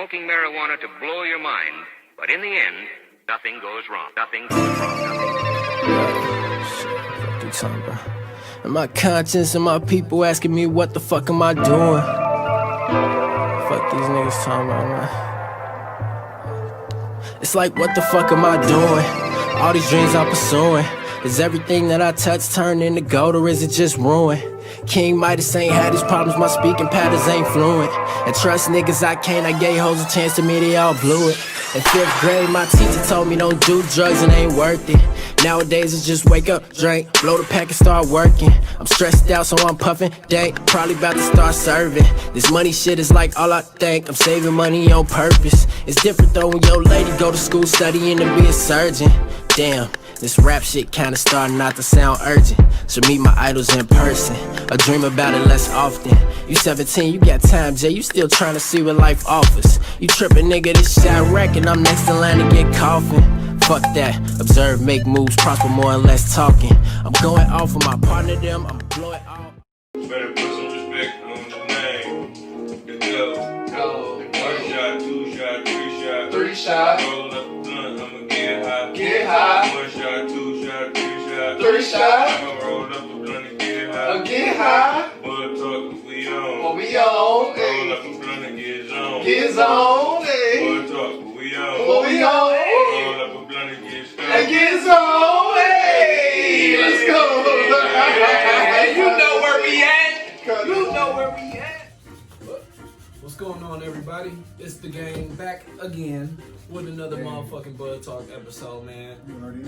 smoking marijuana to blow your mind, but in the end, nothing goes wrong. Nothing goes wrong. Fuck you talking about? And my conscience and my people asking me what the fuck am I doing? Fuck these niggas talking about, man. It's like, what the fuck am I doing? All these dreams I'm pursuing. Is everything that I touch turned into gold, or is it just ruin? King Midas ain't had these problems, my speaking patterns ain't fluent. And trust niggas I can't, I gave hoes a chance to me, they all blew it. In 5th grade, my teacher told me don't do drugs, it ain't worth it. Nowadays it's just wake up, drink, blow the pack and start working. I'm stressed out so I'm puffing, dang, probably about to start serving. This money shit is like all I think, I'm saving money on purpose. It's different though when your lady go to school studying to be a surgeon. Damn, this rap shit kinda starting not to sound urgent. Should meet my idols in person, or dream about it less often. You 17, you got time, Jay, you still trying to see what life offers. You trippin', nigga, this shit I reckon I'm next in line to get coffin. Fuck that, observe, make moves, prosper more and less talking. I'm going off of my partner, them, I'm blowing off. Better put some respect on the name. The go. 1 shot, 2 shot, 3 shot. 3 shots. Roll up the blunt, I'ma get high. Get high. 1 shot, 2 shot, 3 shot. 3 shots. I'ma roll up the blunt and get high. Get high. Blood talk, we on. What we on? Roll up the blunt and get on. Get on. Blood talk, we on. What we on? Roll up a blunt and get stoned. Get on. Hey, let's go. You know where we at. You know where we at. What's going on, everybody? It's the gang back again with another motherfucking Bud Talk episode, man.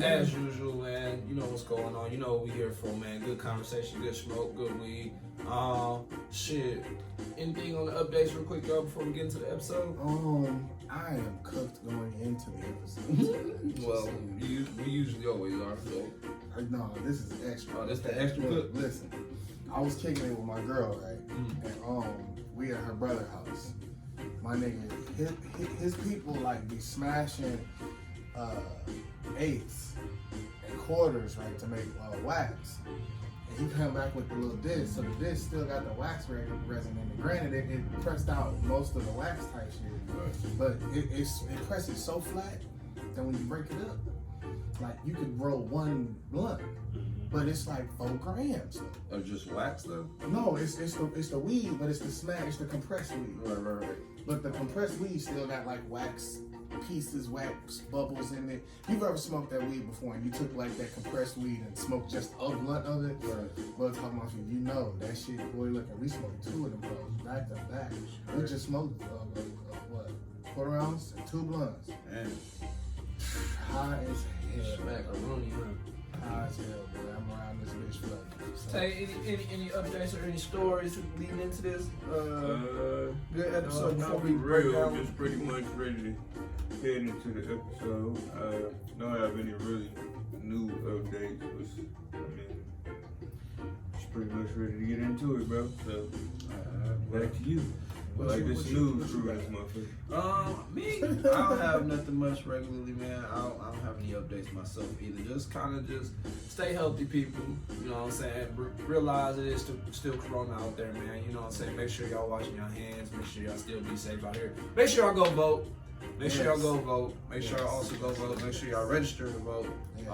As usual, man. You know what's going on. You know what we here for, man. Good conversation, good smoke, good weed. Shit. Anything on the updates real quick, y'all, before we get into the episode? I am cooked going into the episode. Well, we usually always are, so. No, this is extra. Oh, this the extra cook? Listen, I was kicking it with my girl, right? And we at her brother's house. My nigga, his people like be smashing eighths and quarters, right, to make wax. And he come back with the little disc, so the disc still got the wax resin in it. Granted, it pressed out most of the wax type shit, but it presses so flat that when you break it up, like you could roll one blunt, but it's like 4 grams. Or just wax, though? No, it's the weed, but it's the compressed weed. Right. But the compressed weed still got like wax pieces, wax bubbles in it. You've ever smoked that weed before and you took like that compressed weed and smoked just a blunt of it? Right. But talking about you know that shit, boy, look, we smoked 2 of them bros back to back. We just smoked, what, 1/4 ounce and 2 blunts. Man. High as hell. Macaroni, huh? High as hell, boy. I'm around this bitch flooding. So. Tay, any updates or any stories leading into this good episode before we break down? Just pretty much ready to head into the episode. Don't have any really new updates. Just pretty much ready to get into it, bro. So, back to you. Like this news through this motherfucker. Me, I don't have nothing much regularly, man. I don't have any updates myself either. Just kind of just stay healthy, people. You know what I'm saying? Realize it is still corona out there, man. You know what I'm saying? Make sure y'all washing your hands. Make sure y'all still be safe out here. Make sure y'all go vote. Make sure y'all go vote. Make sure y'all also go vote. Make sure y'all register to vote. For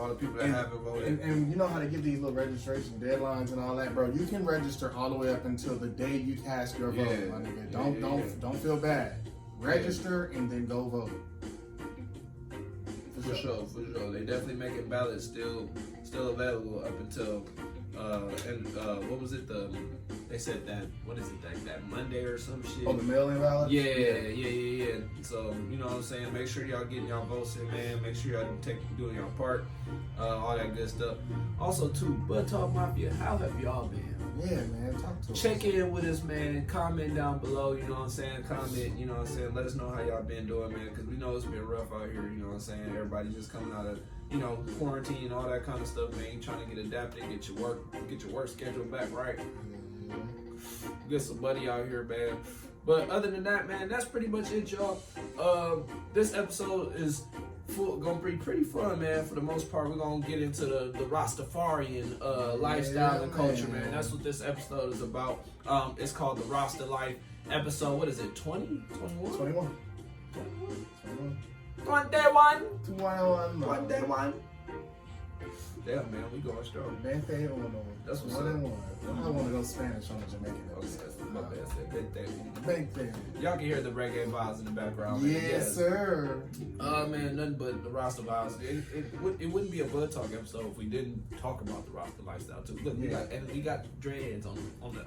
all the people that haven't voted. And you know how to get these little registration deadlines and all that, bro. You can register all the way up until the day you cast your vote, my nigga. Don't feel bad. Register and then go vote. For sure. They definitely making ballots still available up until what was it? They said that, what is it, that Monday or some shit? Oh, the mail-in ballot? Yeah. So, you know what I'm saying? Make sure y'all getting y'all votes in, man. Make sure y'all doing your part. All that good stuff. Also, too, Bud Talk Mafia, how have y'all been? Yeah, man. Talk to us. Check in with us, man. Comment down below, you know what I'm saying? Comment, you know what I'm saying? Let us know how y'all been doing, man, because we know it's been rough out here, you know what I'm saying? Everybody just coming out of, quarantine and all that kind of stuff, man. You trying to get adapted, get your work schedule back right. Get some buddy out here, man. But other than that, man, that's pretty much it, y'all. This episode is gonna be pretty fun, man. For the most part, we're gonna get into the Rastafarian lifestyle and culture, man. That's what this episode is about. It's called the Rasta Lyfe. episode, what is it, 20? 21? 21. 21. 21. Yeah, man, we going strong. 21. That's what's one up. and one. I want to go Spanish on the Jamaican episode. My bad, said Big thing. y'all can hear the reggae vibes in the background. Man. Yes, sir. Man, nothing but the Rasta vibes. It wouldn't be a Bud Talk episode if we didn't talk about the Rasta lifestyle too. Look, we got dreads on the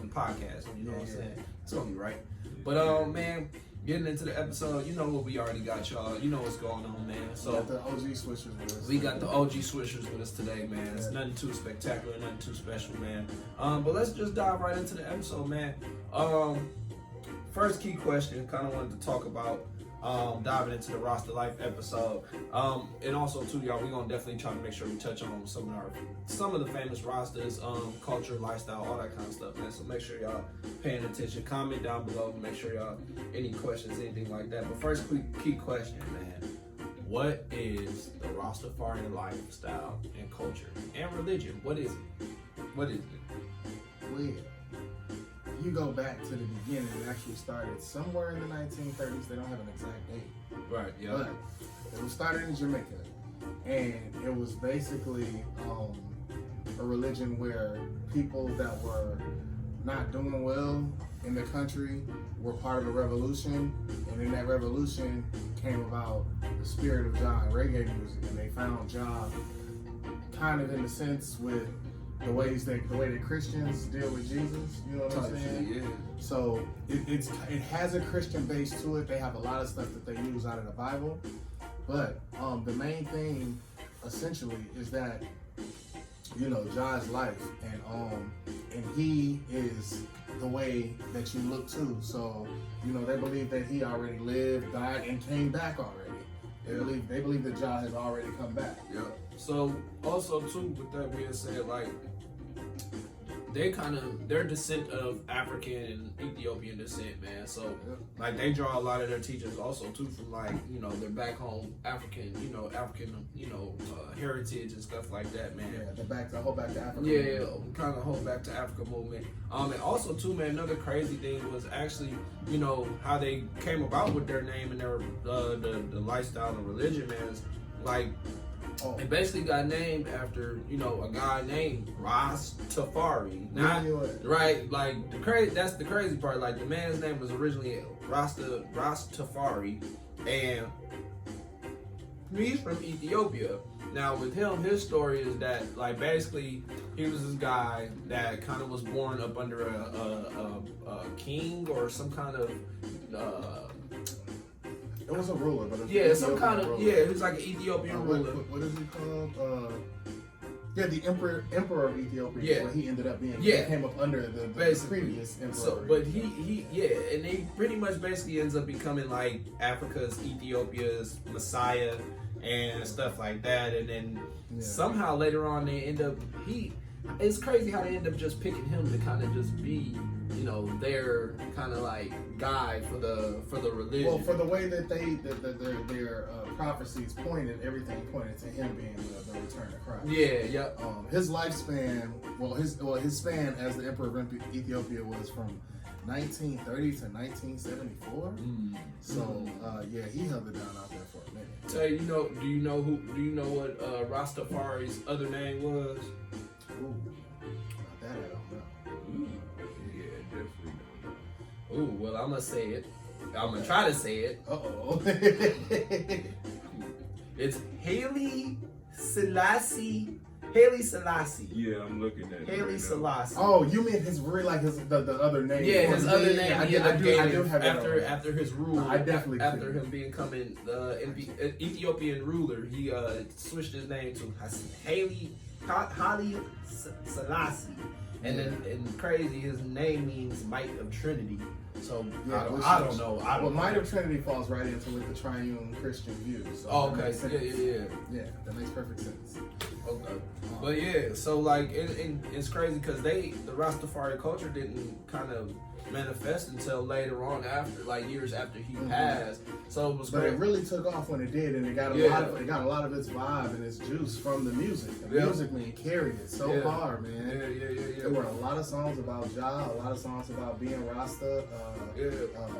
podcast. You know what I'm saying? It's gonna be right. But man, getting into the episode, you know what we already got, y'all. You know what's going on, man. So Got the OG swishers with us. we got the OG swishers with us today, man. It's nothing too spectacular, nothing too special, man. But let's just dive right into the episode, man. First key question, kind of wanted to talk about diving into the Rasta Lyfe episode. And also too, y'all, we're gonna definitely try to make sure we touch on some of the famous Rastas, culture, lifestyle, all that kind of stuff, man. So make sure y'all paying attention. Comment down below. Make sure y'all any questions, anything like that. But first key question, man. What is the Rastafarian lifestyle and culture and religion? What is it? What is it? Well, you go back to the beginning, it actually started somewhere in the 1930s. They don't have an exact date. Right, yeah. But it was started in Jamaica. And it was basically a religion where people that were not doing well in the country were part of a revolution. And in that revolution came about the spirit of Jah and reggae music. And they found Jah kind of in the sense with the way that Christians deal with Jesus, you know what I'm saying? Yeah. So it has a Christian base to it. They have a lot of stuff that they use out of the Bible, but the main thing essentially is that Jah's life, and he is the way that you look to. So they believe that he already lived, died, and came back already. They believe that Jah has already come back. Yeah. So also too, with that being said, like their descent of African and Ethiopian descent, man. So like they draw a lot of their teachers also too from like their back home African heritage and stuff like that, man. Yeah, the whole back to Africa. Yeah, kind of whole back to Africa movement. And also too, man, another crazy thing was actually how they came about with their name and their the lifestyle and religion, man. Is like. It basically got named after, a guy named Rastafari. Not right, like that's the crazy part. Like the man's name was originally Rastafari, and he's from Ethiopia. Now with him, his story is that like basically he was this guy that kind of was born up under a king or some kind of it was a ruler, but it was some kind of ruler. Yeah, he was like an Ethiopian ruler. What is he called? The emperor of Ethiopia. Yeah, is what he ended up being. Yeah, he came up under the previous emperor. So, but he and he pretty much basically ends up becoming like Africa's, Ethiopia's Messiah and stuff like that. And then somehow later on they end up it's crazy how they end up just picking him to kind of just be their kind of like guide for the religion. Well, for the way that their prophecies pointed, everything pointed to him being the return of Christ. Yeah, yeah. His lifespan, his span as the emperor of Ethiopia was from 1930 to 1974. So he held it down out there for a minute. Say, do you know what Rastafari's other name was? Ooh, about that I don't know. Yeah, definitely don't know. Ooh, well, I'm gonna say it. I'm gonna try to say it. Uh-oh. It's Haile Selassie. Yeah, I'm looking at it. Haile Selassie. Oh, you mean his the other name? Yeah, his other name. I do have after his rule. I definitely after him becoming the Ethiopian ruler, he switched his name to Haile Selassie. And then, and crazy, his name means might of Trinity. So I don't know. Might of Trinity falls right into with the triune Christian view. So okay. Yeah, that makes perfect sense. Okay. But yeah, so like it's crazy because the Rastafari culture didn't kind of manifest until later on, after like years after he passed. So it was But great. it really took off when it did, and it got a lot of its vibe and its juice from the music. The music, man, carried it so hard, man. There were a lot of songs about Jah, a lot of songs about being Rasta.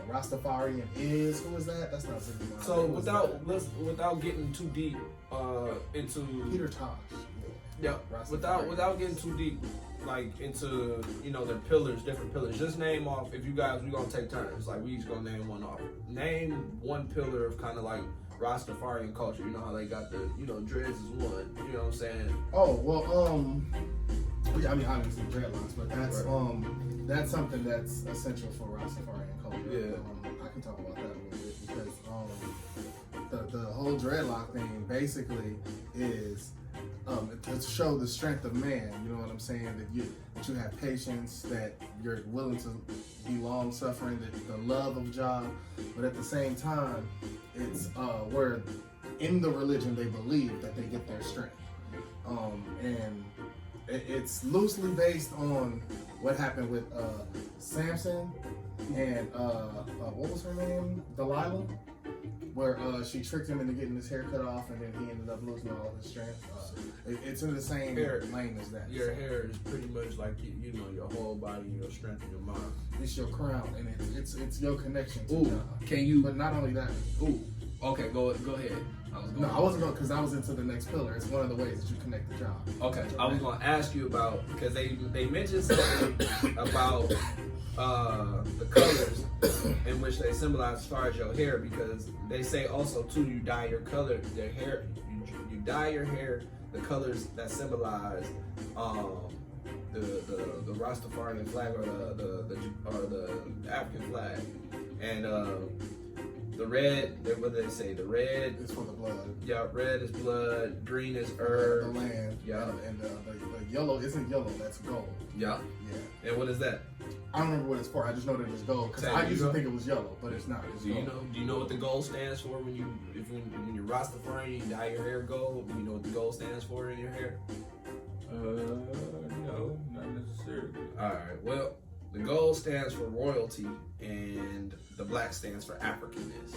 Rastafarian is, who is that? That's not Ziggy Marley. So without getting too deep into Peter Tosh. Yeah, without getting too deep, like into their pillars, different pillars. Just name off, if you guys, we gonna take turns. Like we each gonna name one off. Name one pillar of kind of like Rastafarian culture. You know how they got the dreads is one. You know what I'm saying? Oh well, I mean obviously dreadlocks, but that's something that's essential for Rastafarian culture. Yeah. I can talk about that a little bit because the whole dreadlock thing basically is. To show the strength of man, you know what I'm saying? That you have patience, that you're willing to be long suffering, that the love of Jah, but at the same time, it's where in the religion they believe that they get their strength, and it's loosely based on what happened with Samson and what was her name? Delilah. Where she tricked him into getting his hair cut off, and then he ended up losing all of his strength. It's in the same lane as that. Your hair is pretty much like your whole body, your strength, and your mind. It's your crown, and it's your connection to God. Can you? But not only that. Ooh. Okay, go ahead. I wasn't going because I was into the next pillar. It's one of the ways that you connect the job. Okay, I was going to ask you about, because they mentioned something about the colors in which they symbolize as far as your hair, because they say also too you dye your color, your hair, you dye your hair the colors that symbolize the Rastafarian flag or the African flag, and the red, what do they say? The red is for the blood. Yeah, red is blood, green is herb. The land. Yeah. And the yellow isn't yellow, that's gold. Yeah. Yeah. And what is that? I don't remember what it's for. I just know that it's gold because I used to think it was yellow, but it's not. It's gold. Do you know what the gold stands for when you're Rastafarian, you dye your hair gold? Do you know what the gold stands for in your hair? No, not necessarily. All right. Well, the gold stands for royalty, and the black stands for Africanness.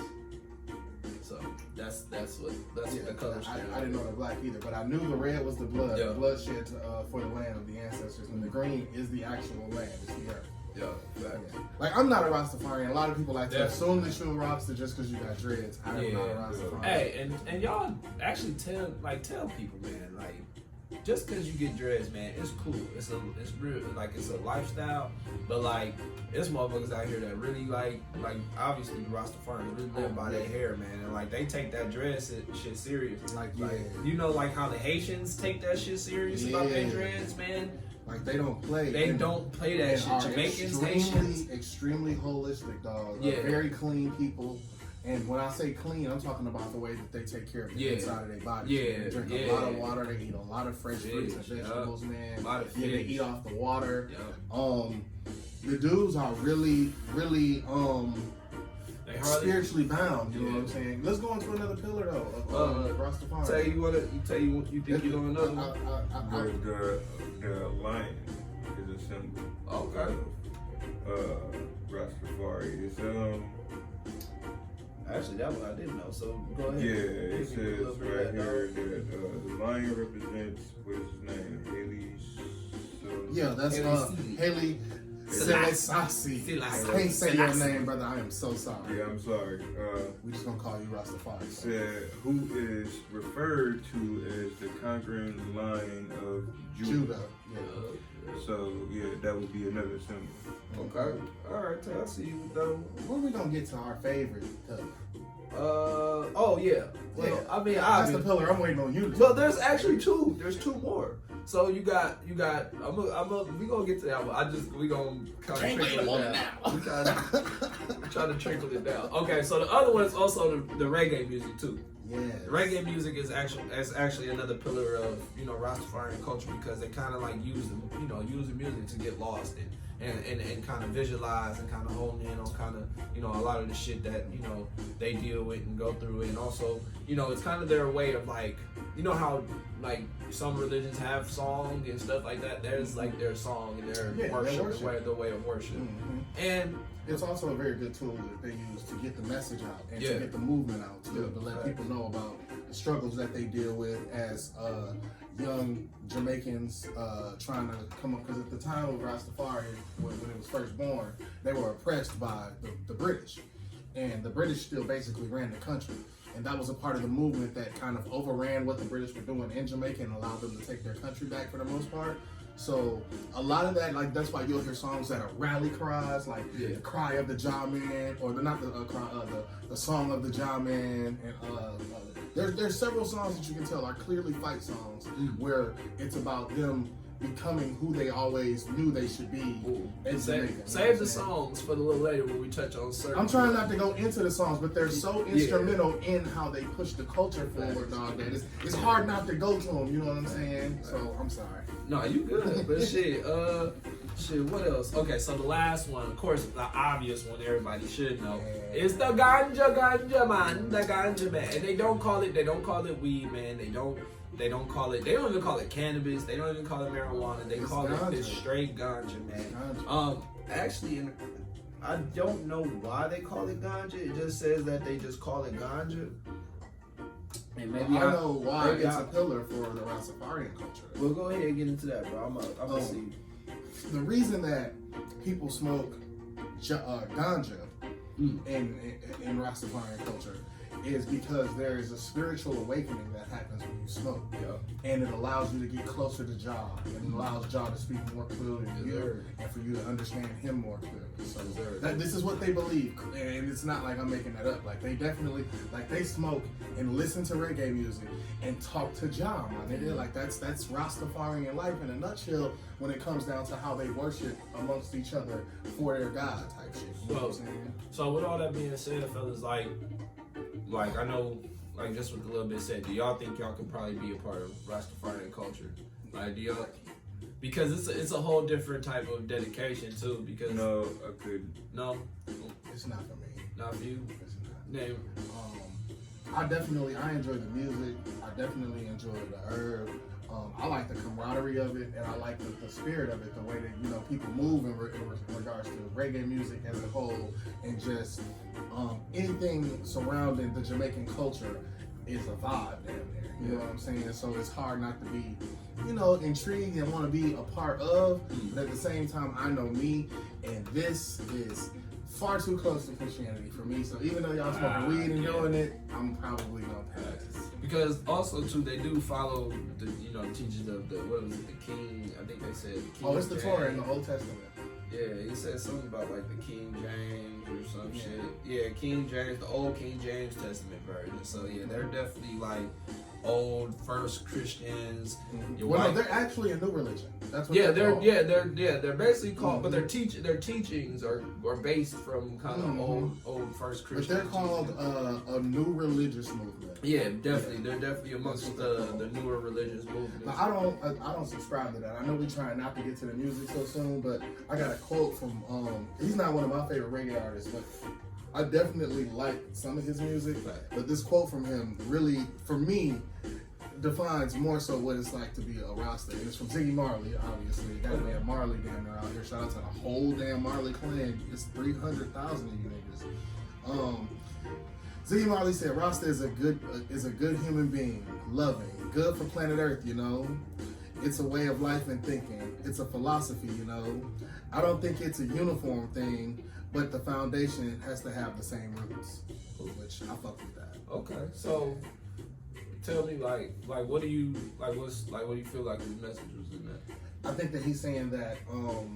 So that's what the color stands. I didn't know the black either, but I knew the red was the blood, the bloodshed for the land of the ancestors, and the green is the actual land, it's the earth. Yeah, exactly. Like I'm not a Rastafarian. A lot of people like to assume that you're a Rasta just because you got dreads. I'm not a Rastafarian. Hey, and y'all actually tell people, man, like, just because you get dreads, man, it's cool. It's real, like, it's a lifestyle. But like, there's motherfuckers out here that really like obviously the Rastafarians really live by their hair, man, and like they take that dread shit serious. Like you know, like how the Haitians take that shit serious about their dreads, man. Like they don't play. They don't play that shit. Jamaicans, Haitians, extremely holistic, dog. Very clean people. And when I say clean, I'm talking about the way that they take care of the inside of their body. They drink a lot of water. They eat a lot of fresh fruits and vegetables, man. A lot of fish. They eat off the water. The dudes are really, really spiritually bound. You know what I'm saying? Let's go into another pillar though of Rastafari. You think you know another one? The lion is a symbol. Okay. Of Rastafari. It's actually, that one I didn't know, so go ahead. Yeah, it says right here that the lion represents, what is his name? That's Haile Selassie. I can't say your name, brother. I am so sorry. Yeah, I'm sorry. We're just going to call you Rastafari. Said, who is referred to as the conquering lion of Judah. So, that would be another symbol. Okay. All right, I see you though. When are we gonna get to our favorite color? Oh yeah. Well, I mean, that's the pillar I'm waiting on you. Well, there's actually two. There's two more. So you got. We gonna get to that one. We gonna kind of trickle it down. We trying to trickle it down. Okay, so the other one is also the reggae music too. Yeah. Reggae music is actually another pillar of Rastafarian culture, because they kind of like use the music to get lost and kind of visualize and kind of hone in on kind of, you know, a lot of the shit that, you know, they deal with and go through. And also, you know, it's kind of their way of like, you know how like some religions have song and stuff like that. There's like their song and their worship. The way of worship. And it's also a very good tool that they use to get the message out and to get the movement out too, to let people know about the struggles that they deal with as young Jamaicans trying to come up. Because at the time of Rastafari, when it was first born, they were oppressed by the British, and the British still basically ran the country. And that was a part of the movement that kind of overran what the British were doing in Jamaica and allowed them to take their country back for the most part. So a lot of that, like, that's why you'll hear songs that are rally cries, like the cry of the Jah Man, or the song of the Jah Man. And there's several songs that you can tell are clearly fight songs, where it's about them becoming who they always knew they should be. And save the songs for the little later when we touch on certain. I'm trying not to go into the songs, but they're so instrumental in how they push the culture forward, dog, that it's hard not to go to them, you know what I'm saying? So I'm sorry. No, you good, but shit, what else? Okay, so the last one, of course, the obvious one everybody should know, is the ganja man, the ganja man. And they don't call it weed, man. They don't even call it cannabis. They don't even call it marijuana. They call it this straight ganja, man. Actually, I don't know why they call it ganja. It just says that they just call it ganja. And maybe I know why it's a pillar for the Rastafarian culture. We'll go ahead and get into that, bro. I'm gonna see. The reason that people smoke ganja in Rastafarian culture is because there is a spiritual awakening that happens when you smoke. And it allows you to get closer to Jah. It allows Jah to speak more clearly to you and for you to understand him more clearly. So this is what they believe. And it's not like I'm making that up. Like, they definitely, like, they smoke and listen to reggae music and talk to Jah, my nigga. Like, that's Rastafarian life in a nutshell when it comes down to how they worship amongst each other for their God type shit. You know what I'm saying? So with all that being said, fellas, like I know, like, just with a little bit said, do y'all think y'all could probably be a part of Rastafarian culture? Like, do y'all? Because it's a whole different type of dedication too. Because no, I couldn't. No, it's not for me. Not for you. It's not. Name. I enjoy the music. I definitely enjoy the herb. I like the camaraderie of it, and I like the spirit of it, the way that, you know, people move in regards to reggae music as a whole, and just anything surrounding the Jamaican culture is a vibe down there. You know what I'm saying? So it's hard not to be, you know, intrigued and want to be a part of, but at the same time, I know me, and this is far too close to Christianity for me. So even though y'all smoking weed and doing it, I'm probably gonna pass. Because also too, they do follow the, you know, teachings of the, what was it, the King? I think they said the King. Oh, it's the James. Torah in the Old Testament. Yeah, he said something about like the King James or some shit. Yeah, King James, the old King James Testament version. So yeah, they're definitely like old first Christians. Well, no, they're actually a new religion. That's what they're basically called, but their teachings are based from kind of old first Christians. But they're called a new religious movement. Yeah, definitely. They're definitely amongst the newer religious movements. Now, I don't subscribe to that. I know we're trying not to get to the music so soon, but I got a quote from he's not one of my favorite reggae artists, but I definitely like some of his music. But this quote from him really, for me, defines more so what it's like to be a Rasta. And it's from Ziggy Marley, obviously. Got to be a Marley damn near out here. Shout out to the whole damn Marley clan. It's 300,000 of you niggas. Ziggy Marley said, "Rasta is a good human being, loving, good for planet Earth, you know. It's a way of life and thinking. It's a philosophy, you know. I don't think it's a uniform thing, but the foundation has to have the same roots," which I fuck with that. Okay, so tell me, like what do you feel like his message was in that? I think that he's saying that the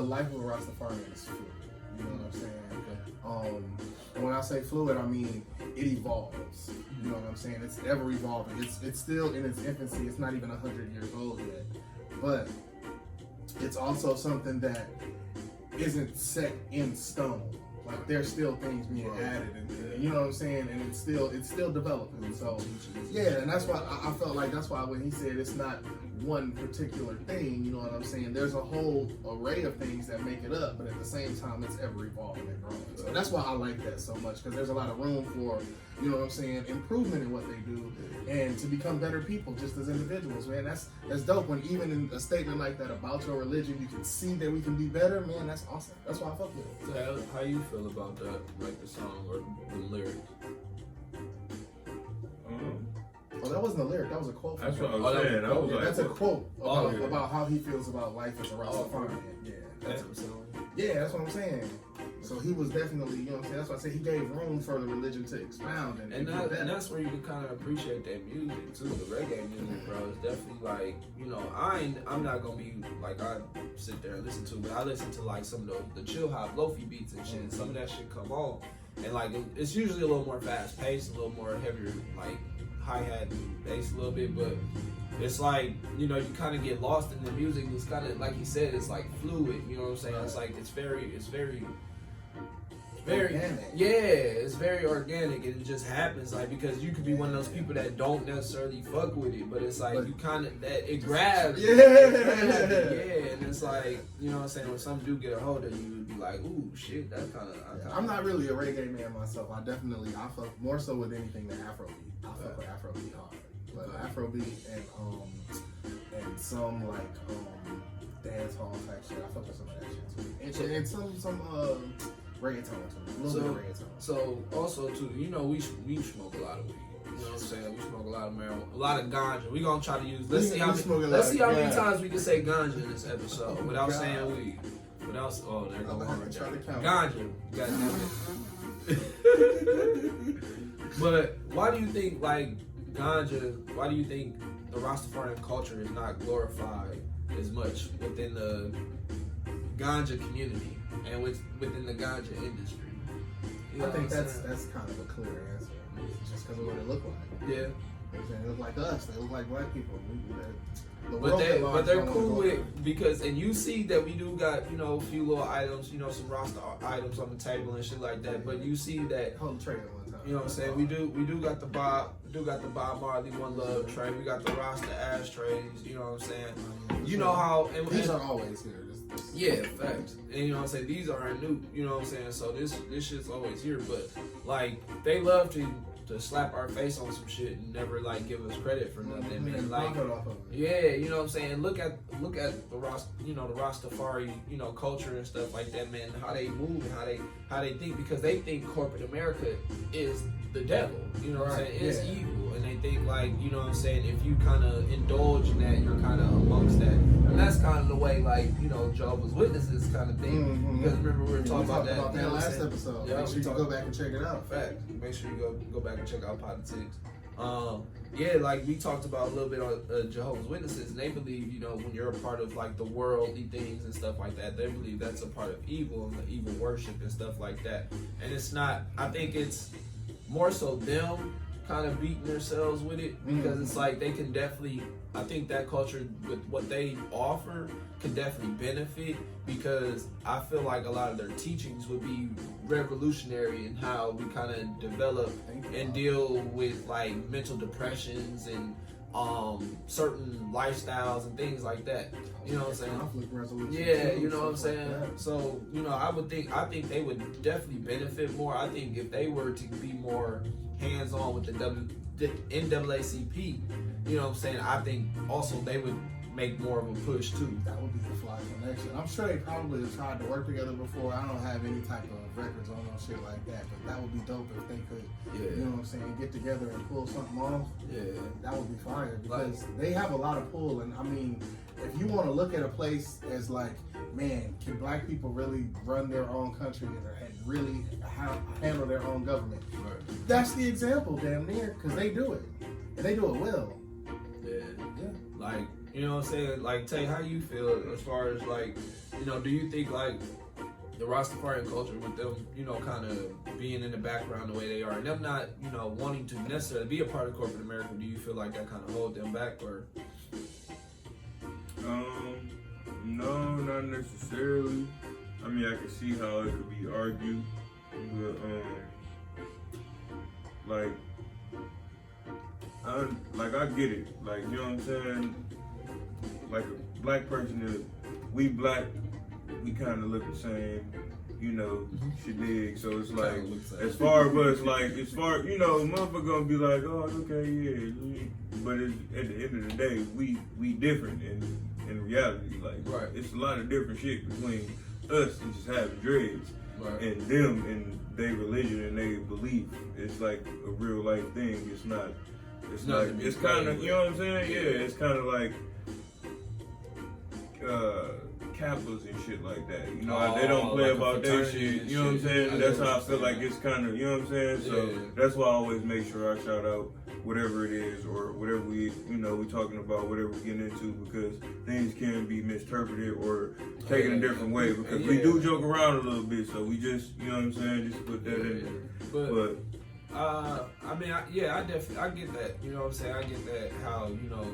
life of a Rastafarian is fluid. You know what I'm saying? Okay. And when I say fluid, I mean it evolves. You know what I'm saying? It's ever evolving. It's still in its infancy. It's not even 100 years old yet, but it's also something that isn't set in stone. Like, there's still things being added, and you know what I'm saying, and it's still developing. So yeah, and that's why I felt like that's why when he said it's not one particular thing, you know what I'm saying? There's a whole array of things that make it up, but at the same time, it's ever evolving and growing. So that's why I like that so much, because there's a lot of room for, you know what I'm saying, improvement in what they do and to become better people just as individuals, man. That's dope when even in a statement like that about your religion, you can see that we can be better, man. That's awesome. That's why I fuck with it. So how you feel about that, like the song or the lyrics? Oh, that wasn't a lyric. That was a quote. That's what I was saying. I was like, that's a quote about how he feels about life as a Rastafarian. Yeah, That's what I'm saying. yeah, that's what I'm saying. So he was definitely, you know what I'm saying. That's why I say he gave room for the religion to expound And that's where you can kind of appreciate that music too. The reggae music, bro, is definitely like, you know, I'm not gonna be like I sit there and listen to, but I listen to like some of the chill hop, lofi beats and shit. And some of that shit come on, and like it's usually a little more fast paced, a little more heavier, like hi-hat and bass a little bit, but it's like, you know, you kind of get lost in the music. It's kind of like he said, it's like fluid, you know what I'm saying? It's like it's very organic. Yeah, it's very organic, and it just happens, like, because you could be one of those people that don't necessarily fuck with it, but it's like you kind of that it grabs. Yeah. And it's like, you know what I'm saying, when some dude get a hold of you, you'd be like, ooh, shit, that kind of. I'm not really a reggae man myself. I fuck more so with anything than Afrobeat. I fuck with Afrobeat hard, but Afrobeat and some like dance hall type shit. I fuck with some of that shit too, and some reggaeton too, a little bit of reggaeton. So also too, you know, we smoke a lot of weed. You know what I'm saying? We smoke a lot of marijuana, a lot of ganja. We gonna try to use. Let's see how many times we can say ganja in this episode without saying weed. Without there goes ganja. But why do you think like ganja? Why do you think the Rastafarian culture is not glorified as much within the ganja community and within the ganja industry? You know I think that's kind of a clear answer. Just because of what it looked like. Yeah. They look like us. They look like black people. But they're cool with because and you see that we do got, you know, a few little items, you know, some Rasta items on the table and shit like that. But you see that hold the tray at one time. You know what I'm saying? We do got the Bob Marley One Love tray. We got the Rasta ashtrays. You know what I'm saying? You know how these are always here. Yeah, facts. And you know what I'm saying? These aren't new. You know what I'm saying? So this shit's always here. But like they love to slap our face on some shit and never like give us credit for nothing. Man. Like yeah, you know what I'm saying? Look at the the Rastafari, you know, culture and stuff like that, man. How they move and how they think, because they think corporate America is the devil. You know what I'm saying? It's evil, and they think like, you know what I'm saying, if you kind of indulge in that, you're kind of amongst that. And that's kind of the way, like, you know, Jehovah's Witnesses kind of thing. Mm-hmm. Because remember we were talking about that last episode. Yeah, make sure you go back and check it out. Fact. Make sure you go back and check out politics. Yeah, like we talked about a little bit on Jehovah's Witnesses, and they believe, you know, when you're a part of like the worldly things and stuff like that, they believe that's a part of evil and the evil worship and stuff like that. And it's not. I think it's more so them kind of beating themselves with it, because it's like they can definitely, I think that culture with what they offer could definitely benefit, because I feel like a lot of their teachings would be revolutionary in how we kind of develop and deal with like mental depressions and certain lifestyles and things like that. You know what I'm saying? Conflict resolution. Yeah, you know what I'm saying? So, you know, I think they would definitely benefit more. I think if they were to be more hands-on with the NAACP, you know what I'm saying, I think also they would make more of a push too. That would be a fly connection. I'm sure they probably have tried to work together before. I don't have any type of records on no shit like that, but that would be dope if they could, you know what I'm saying, get together and pull something off. Yeah. That would be fire, because they have a lot of pull. And I mean, if you want to look at a place as like, man, can black people really run their own country and really handle their own government? Right. That's the example, damn near, because they do it. And they do it well. Yeah. Like, you know what I'm saying? Like, Tay, how you feel as far as like, you know, do you think like the Rastafarian culture with them, you know, kind of being in the background the way they are, and them not, you know, wanting to necessarily be a part of corporate America, do you feel like that kind of hold them back, or? No, not necessarily. I mean, I can see how it could be argued, but I get it. Like, you know what I'm saying? like a black person, we black, we kind of look the same, you know, shit dig. So it's like, as far as motherfucker gonna be like, oh, okay, yeah. But at the end of the day, we different in reality. Like, right. It's a lot of different shit between us and just having dreads, right, and them and their religion and their belief. It's like a real life thing. It's not. It's like, it's kind of, you know what I'm saying? Yeah, it's kind of like Kappas and shit like that. You know, they don't play like about their shit. You know what I'm saying? That's how I feel like it's kind of, you know what I'm saying? So that's why I always make sure I shout out whatever it is or whatever we talking about, whatever we get into, because things can be misinterpreted or taken a different way, because we do joke around a little bit. So we just, you know what I'm saying? Just put that in there. But I mean, I get that. You know what I'm saying? I get that, how, you know,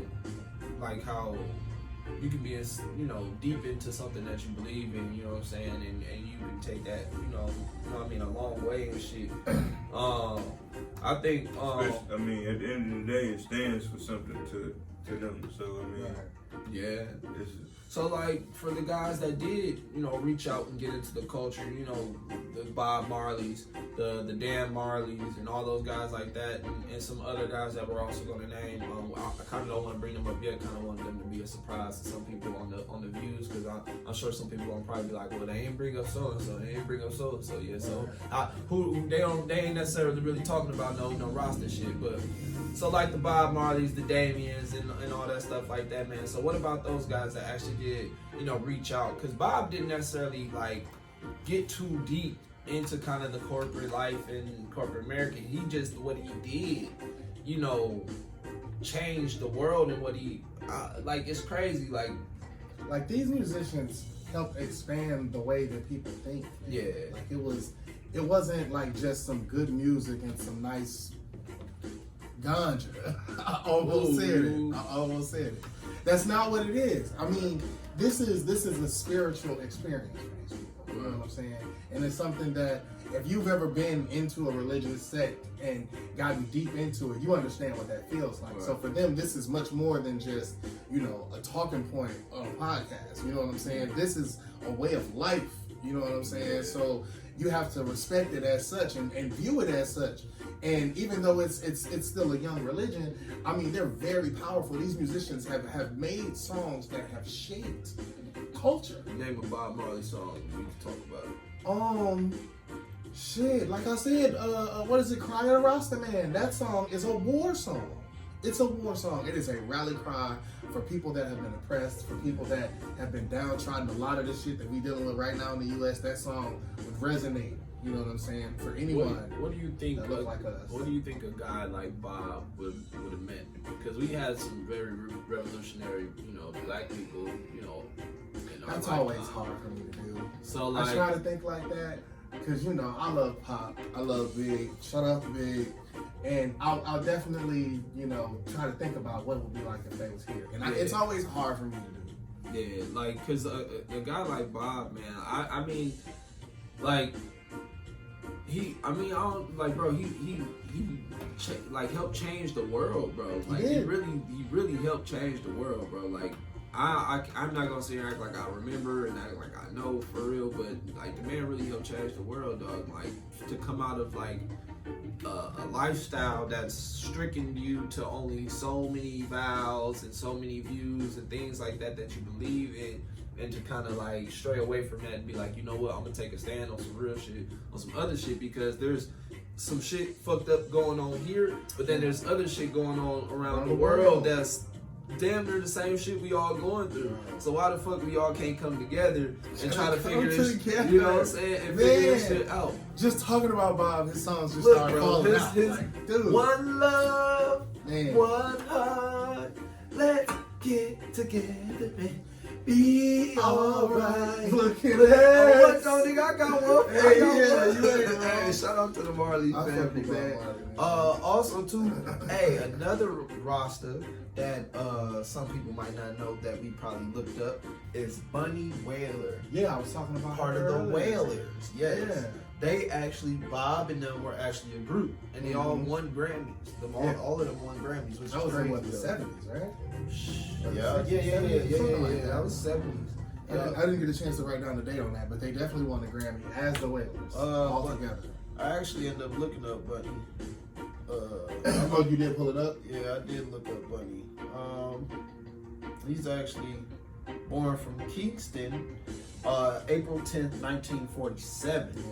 like how you can be, you know, deep into something that you believe in, you know what I'm saying, and you can take that, you know what I mean, a long way and shit. I think, I mean, at the end of the day, it stands for something to them. So I mean, yeah. So like, for the guys that did, you know, reach out and get into the culture, you know, the Bob Marleys, the Dan Marleys, and all those guys like that, and some other guys that we're also going to name. I kind of don't want to bring them up yet. Kind of want them to be a surprise to some people on the views, because I'm sure some people will probably be like, well, they ain't bring up so and so, they ain't bring up so and so. Yeah, so who they ain't necessarily really talking about no Rasta shit, but. So like the Bob Marleys, the Damians, and all that stuff like that, man. So what about those guys that actually did, you know, reach out? Because Bob didn't necessarily like get too deep into kind of the corporate life and corporate America. He just, what he did, you know, changed the world, and what he like, it's crazy. Like these musicians help expand the way that people think. Yeah. Like it wasn't like just some good music and some nice ganja. I almost said it. That's not what it is. I mean, this is a spiritual experience for these people. You know what I'm saying? And it's something that, if you've ever been into a religious sect and gotten deep into it, you understand what that feels like. Right. So for them, this is much more than just, you know, a talking point on a podcast. You know what I'm saying? This is a way of life. You know what I'm saying? So you have to respect it as such and view it as such. And even though it's still a young religion, I mean, they're very powerful. These musicians have made songs that have shaped culture. Name a Bob Marley song we can talk about. Shit, like I said, what is it, Cry of the Rasta Man? That song is a war song. It's a war song. It is a rally cry for people that have been oppressed, for people that have been downtrodden. A lot of the shit that we dealing with right now in the U.S., that song would resonate. You know what I'm saying? For anyone. What do you think? Like us. What do you think a guy like Bob would have meant? Because we had some very revolutionary, you know, black people, you know. That's always hard for me to do. So like, I try to think like that because, you know, I love Pop, I love Big, shout out to Big, and I'll definitely, you know, try to think about what it would be like if they was here. And it's always hard for me to do. Yeah, like, because a guy like Bob, man, I mean, like. He helped change the world, bro. Like, he really helped change the world, bro. Like, I'm not gonna sit here and act like I remember and act like I know for real, but like, the man really helped change the world, dog. Like, to come out of like a lifestyle that's stricken you to only so many vows and so many views and things like that you believe in. And to kind of like stray away from that and be like, you know what, I'm gonna take a stand on some real shit, on some other shit, because there's some shit fucked up going on here, but then there's other shit going on around the world that's damn near the same shit we all going through. So why the fuck we all can't come together and try to figure this, you know what I'm saying, and figure this shit out? Just talking about Bob, his songs just start calling out. Like, dude. One love, one heart, let's get together, man. Be alright. Look at that. What, nigga? I got one. Hey, shout out to the Marley family, man. Also, too, hey, another Rasta that some people might not know that we probably looked up is Bunny Wailer. Yeah, I was talking about part of the Wailers. Yes. Yeah. they actually, Bob and them were actually a group, and they all won Grammys. All of them won Grammys, which That was crazy. in what, the 70s, right? Yeah. That was 70s. I didn't get a chance to write down the date on that, but they definitely won the Grammy as the Wailers all together. I actually ended up looking up Bunny. Oh, you did pull it up? Yeah, I did look up Bunny. He's actually born from Kingston, April 10th, 1947. Yeah.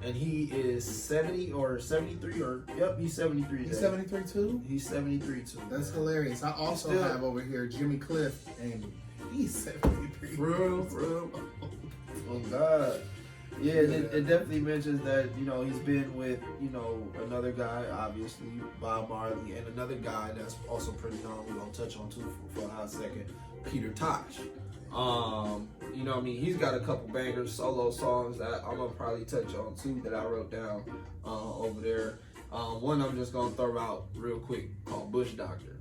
And he is 70 or 73 or, yep, he's 73 today. He's 73 too? He's 73 too. That's hilarious. I also have over here Jimmy Cliff, and he's 73. For real. Oh, God. Yeah, it definitely mentions that, you know, he's been with, you know, another guy, obviously, Bob Marley, and another guy that's also pretty known, we're going to touch on too for a hot second, Peter Tosh. You know what I mean? He's got a couple bangers, solo songs that I'm going to probably touch on too that I wrote down over there. One I'm just going to throw out real quick called Bush Doctor.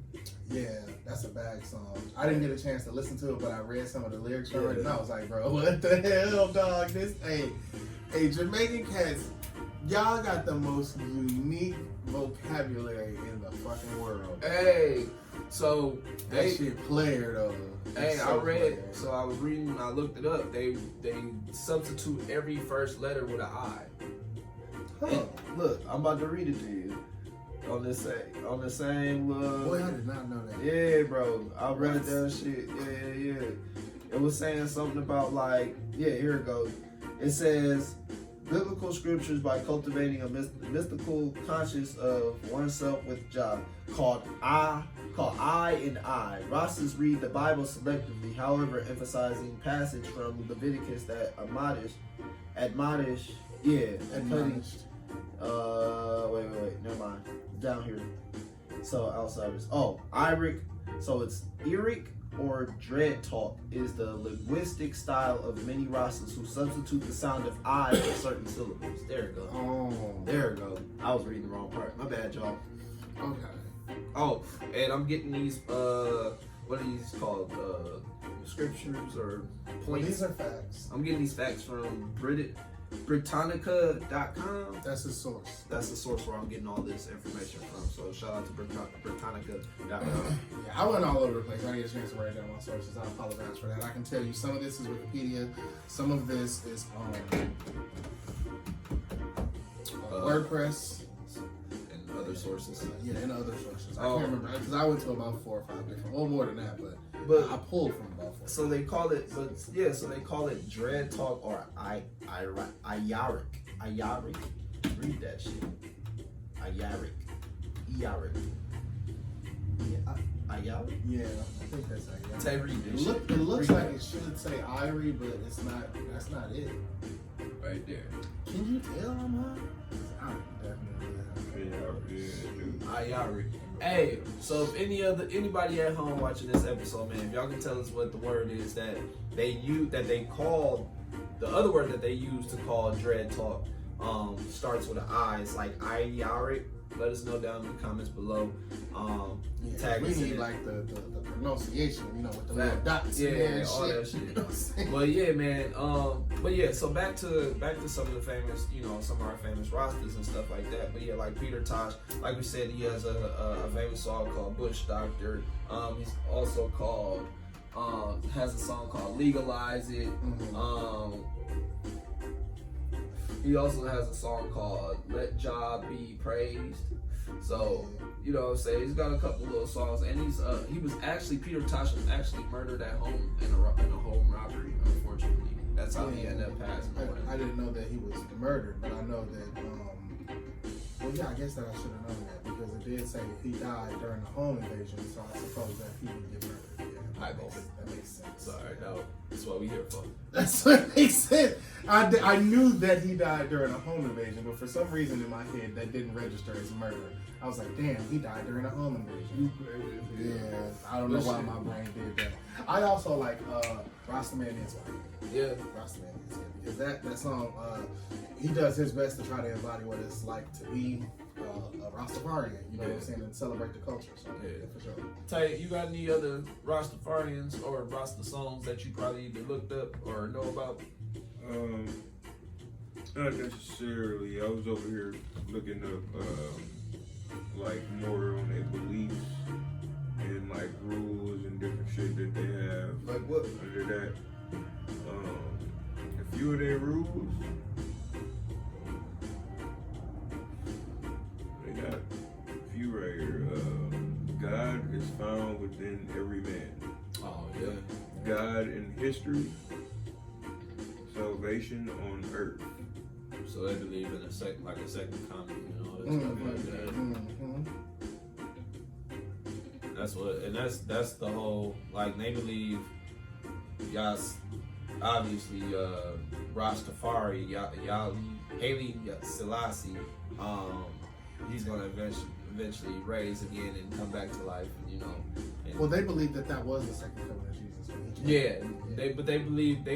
Yeah, that's a bag song. I didn't get a chance to listen to it, but I read some of the lyrics from it, and I was like, bro, what the hell, dog? Hey, Jamaican cats, y'all got the most unique vocabulary in the fucking world. Hey, so that shit player though. Hey, I was reading and I looked it up. They substitute every first letter with an I. Huh. And look, I'm about to read it to you. On the same Boy, I did not know that. Yeah, bro. I read that shit. Yeah. It was saying something about like, here it goes. It says biblical scriptures by cultivating a mystical conscience of oneself with Jah, called I and I. Rastas read the Bible selectively, however, emphasizing passage from Leviticus that admonish. Wait, never mind. Down here. So outsiders. Oh, Iric. So it's Eric or dread talk is the linguistic style of many Rastas who substitute the sound of I for certain syllables. There it goes. Oh. There it goes. I was reading the wrong part. My bad, y'all. Okay. Oh, and I'm getting these what are these called? Scriptures or points? These are facts. I'm getting these facts from Britannica.com. That's the source. That's the source where I'm getting all this information from. So shout out to Britannica.com. Yeah, I went all over the place. I didn't get a chance to write down my sources. I apologize for that. I can tell you some of this is Wikipedia, some of this is WordPress. And other sources. And other sources. I can't remember because I went to about 4 or 5 different, well more than that, but I pulled from about 4. So they call it, so they call it dread talk or Ayaric. Read that shit. Ayaric. Ayaric. Yeah, I think that's Ayaric. Tay, read this shit. It looks like it should say Irie, but it's not. That's not it. Right there. Can you tell I'm high? I'm definitely Ayari. Hey, so if anybody at home watching this episode, man, if y'all can tell us what the word is that they use, that they call, the other word that they use to call dread talk, starts with an I. It's like Ayari. Let us know down in the comments below. Tag we us need in. like the pronunciation, with the little dots in there and all shit. that shit. You know what I'm saying? Well, yeah, man. So back to some of the famous, some of our famous Rastas and stuff like that. But yeah, like Peter Tosh, like we said, he has a famous song called Bush Doctor. He's also called has a song called Legalize It. Mm-hmm. He also has a song called Let Jah Be Praised. So, you know what I'm saying? He's got a couple little songs, and Peter Tosh was actually murdered at home in a home robbery, unfortunately. That's how he ended up passing away. I didn't know that he was murdered, but I know that, I guess that I should have known that because it did say he died during the home invasion, so I suppose that he would get murdered. Yeah, that makes sense. Sorry, no, that's what we here for. That's what makes sense. I knew that he died during a home invasion, but for some reason in my head that didn't register as murder. I was like, damn, he died during a home invasion. Yeah, I don't know why my brain did that. I also like Rasta Man Is White. Yeah. Rasta Man Is White. Because that song, he does his best to try to embody what it's like to be a Rastafarian, you know what I'm saying, and celebrate the culture. So, yeah, for sure. Tay, you got any other Rastafarians or Rasta songs that you probably either looked up or know about? Not necessarily. I was over here looking up like more on their beliefs and like rules and different shit that they have. Like what? Under that, a few of their rules, they got a few right here. God is found within every man. Oh yeah. God in history, salvation on earth. So they believe in a second coming and all that stuff like that. That's what, and that's the whole, like, they believe, yes, obviously, Rastafari, Haile Selassie, he's gonna eventually raise again and come back to life, you know. And, Well, they believe that was the second coming of Jesus. yeah, they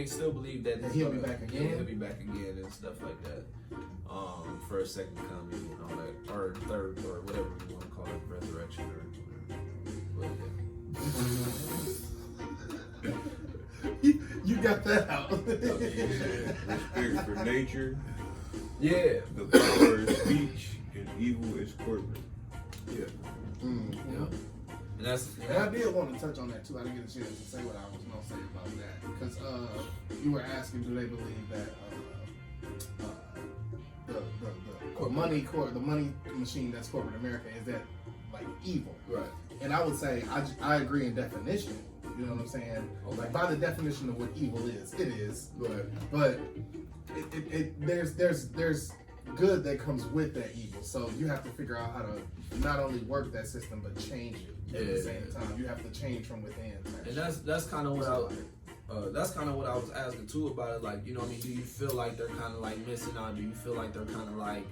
still believe that he'll be back again. Yeah, he'll be back again and stuff like that. For a second coming and all that, or third, or whatever you want to call it, resurrection or whatever. You got that out. Respect for nature. Yeah. The power is speech and evil is corporate. Yeah. Mm-hmm. Yeah. And that's. And I did want to touch on that too. I didn't get a chance to say what I was going to say about that because you were asking, do they believe that the money machine that's corporate America, is that like evil? Right. And I would say I agree in definition. You know what I'm saying? Okay. Like by the definition of what evil is, it is. Right. But there's good that comes with that evil. So you have to figure out how to not only work that system but change it at the same time. You have to change from within. And that's kind of what I was asking too about it. Like, you know what I mean? Do you feel like they're kind of like missing out? Do you feel like they're kind of like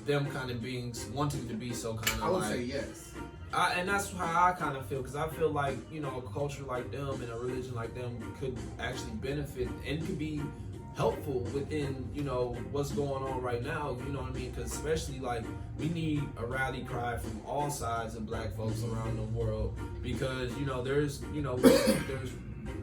them kind of being wanting to be so kind of I would like? say yes. And that's how I kind of feel, because I feel like, you know, a culture like them and a religion like them could actually benefit and could be helpful within, you know, what's going on right now, you know what I mean? Because especially, like, we need a rally cry from all sides of black folks around the world, because, you know, there's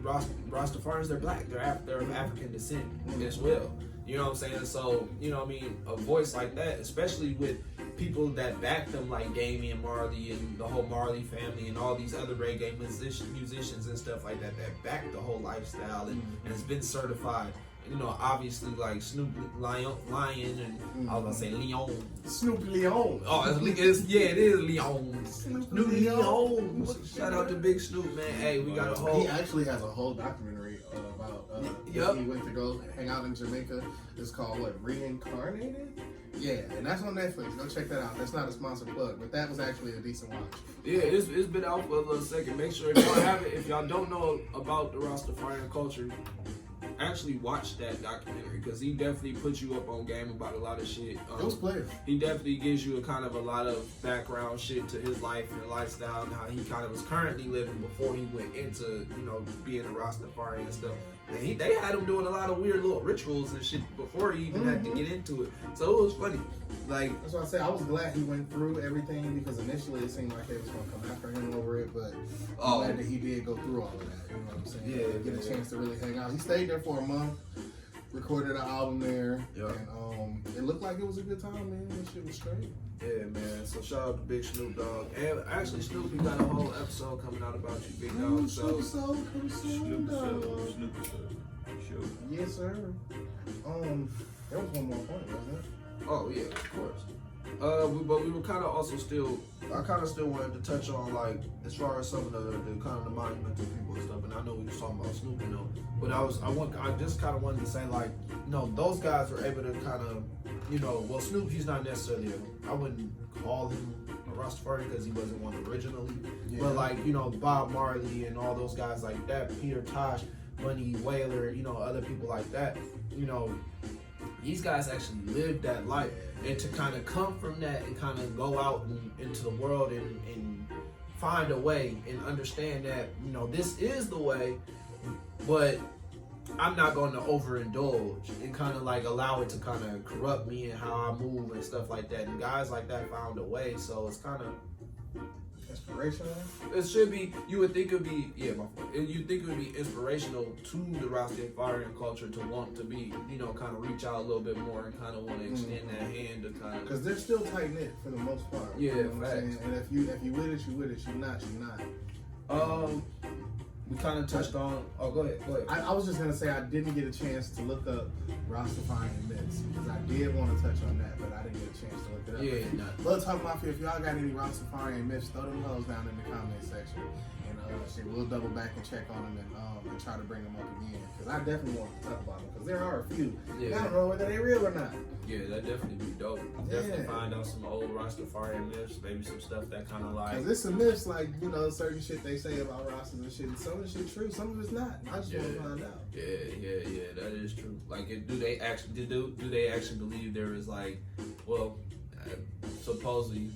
Rastafarians, they're black, they're of African descent as well. You know what I'm saying? So, you know what I mean, a voice like that, especially with people that back them like Damian Marley and the whole Marley family and all these other reggae musicians and stuff like that back the whole lifestyle and has been certified. You know, obviously like Snoop Lion and I was gonna say Leon. Snoop Leon. Oh, it is Leon. Snoop Leon. Shout out to Big Snoop, man. Hey, we got a whole. He actually has a whole documentary about Yep. he went to go hang out in Jamaica. It's called what, Reincarnated? Yeah, and that's on Netflix. Go check that out. That's not a sponsored plug, but that was actually a decent watch. Yeah, it's been out for a little second. Make sure if y'all have it, if y'all don't know about the Rastafarian culture, actually watch that documentary, because he definitely puts you up on game about a lot of shit. It was clear. He definitely gives you a lot of background shit to his life and lifestyle and how he kind of was currently living before he went into, you know, being a Rastafarian and stuff. And they had him doing a lot of weird little rituals and shit before he even had to get into it. So it was funny. Like, that's why I say I was glad he went through everything, because initially it seemed like they was gonna come after him over it, but I'm glad that he did go through all of that. You know what I'm saying? Yeah, get a chance to really hang out. He stayed there for a month, recorded an album there, and it looked like it was a good time, man. That shit was straight. yeah, man. So shout out to Big Snoop Dogg. And actually, Snoop, we got a whole episode coming out about you, Big Dog. So Yes, sir. There was one more point, wasn't it? oh yeah, of course. But we were kind of also I kind of still wanted to touch on, like, as far as some of the kind of the monumental people and stuff. And I know we were talking about Snoop, you know, but I just kind of wanted to say, like, you know, those guys were able to kind of, you know, well, Snoop, he's not necessarily I wouldn't call him a Rastafarian because he wasn't one originally, but like, you know, Bob Marley and all those guys like that, Peter Tosh, Bunny Wailer, you know, other people like that, you know, these guys actually lived that life, and to kind of come from that and kind of go out into the world and find a way and understand that, you know, this is the way, but I'm not going to overindulge and kind of like allow it to kind of corrupt me and how I move and stuff like that. And guys like that found a way, so it's kind of. Inspirational? It should be. You would think it would be. Yeah, my fault. You think it would be inspirational to the Rastafarian culture to want to be, kind of reach out a little bit more and kind of want to extend that hand to kind of. Because they're still tight knit for the most part. Yeah, you know what I'm facts. saying? And if you with it, you with it. You not, you not. We kind of touched on. Oh, go ahead. I was just gonna say I didn't get a chance to look up Rastafarian myths because I did want to touch on that, but I didn't get a chance to look it up. Yeah, Lil Talk Mafia, if y'all got any Rastafarian myths, throw them hoes down in the comment section, and shit, we'll double back and check on them and try to bring them up again because I definitely want to talk about them because there are a few. Yeah. I don't know whether they're real or not. Yeah, that definitely be dope. Definitely find out some old Rastafarian myths, maybe some stuff that kind of like. Cause there's some myths like certain shit they say about Rastas and shit. Some of the shit true, some of it's not. I just want to find out. Yeah, that is true. Like, do they actually believe there is like, well, supposedly,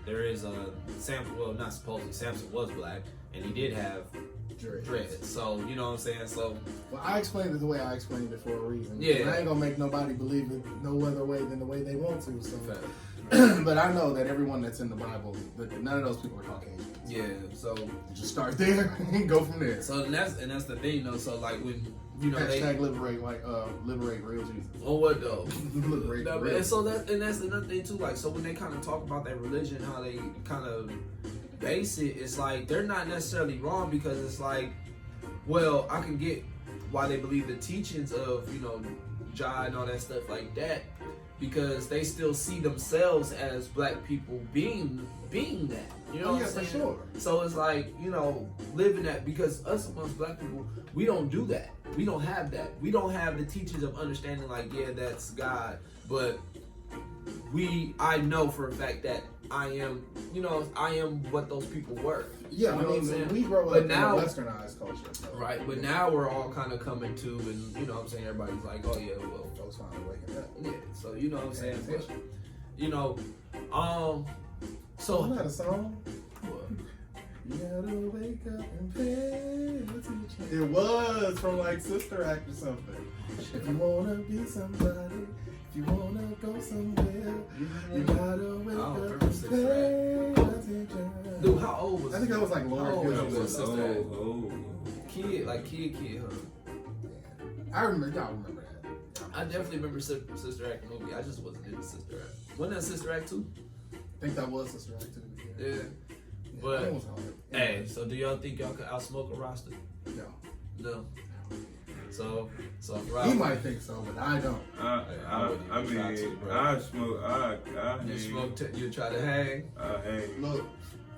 there is a Samson. Well, not supposedly, Samson was black and he did have dreads. So you know what I'm saying. So well, I explained it the way I explained it for a reason. Yeah, and I ain't gonna make nobody believe it no other way than the way they want to. So, fact. But I know that everyone that's in the Bible, none of those people are Caucasian. Yeah, so just start there and go from there. So that's the thing, though. So like when hashtag liberate real Jesus. Oh, what though? Liberate no, real. And so that's another thing too. Like, so when they kind of talk about that religion, how they kind of base it, it's like they're not necessarily wrong because it's like, well, I can get why they believe the teachings of Jah and all that stuff like that, because they still see themselves as black people being that. You know what I'm saying? For sure. So it's like, living that, because us amongst black people, we don't do that. We don't have that. We don't have the teachings of understanding like, yeah, that's God. But I know for a fact that I am what those people were. Yeah, you know what I'm saying? We grow up in a westernized culture. So. Right, but now we're all kind of coming to, and you know what I'm saying, everybody's like, oh yeah, well, folks finally waking up. Yeah, so you know what I'm saying? But, so isn't that a song? What? You gotta wake up and pay attention. It was from like Sister Act or something. If you wanna be somebody, if you wanna go somewhere, you gotta wake up and pay attention. Dude, how old was? I think that was like Lord was Sister Act? Oh. Kid, huh? I remember, y'all remember that. I definitely remember Sister Act movie. I just wasn't into Sister Act. Wasn't that Sister Act 2? I think that was Sister Act 2. Yeah. But, hey, so do y'all think y'all could outsmoke a Rasta? No. So he might think so, but I don't. I mean, I smoke. You smoke. You try to hang. I hang. Look,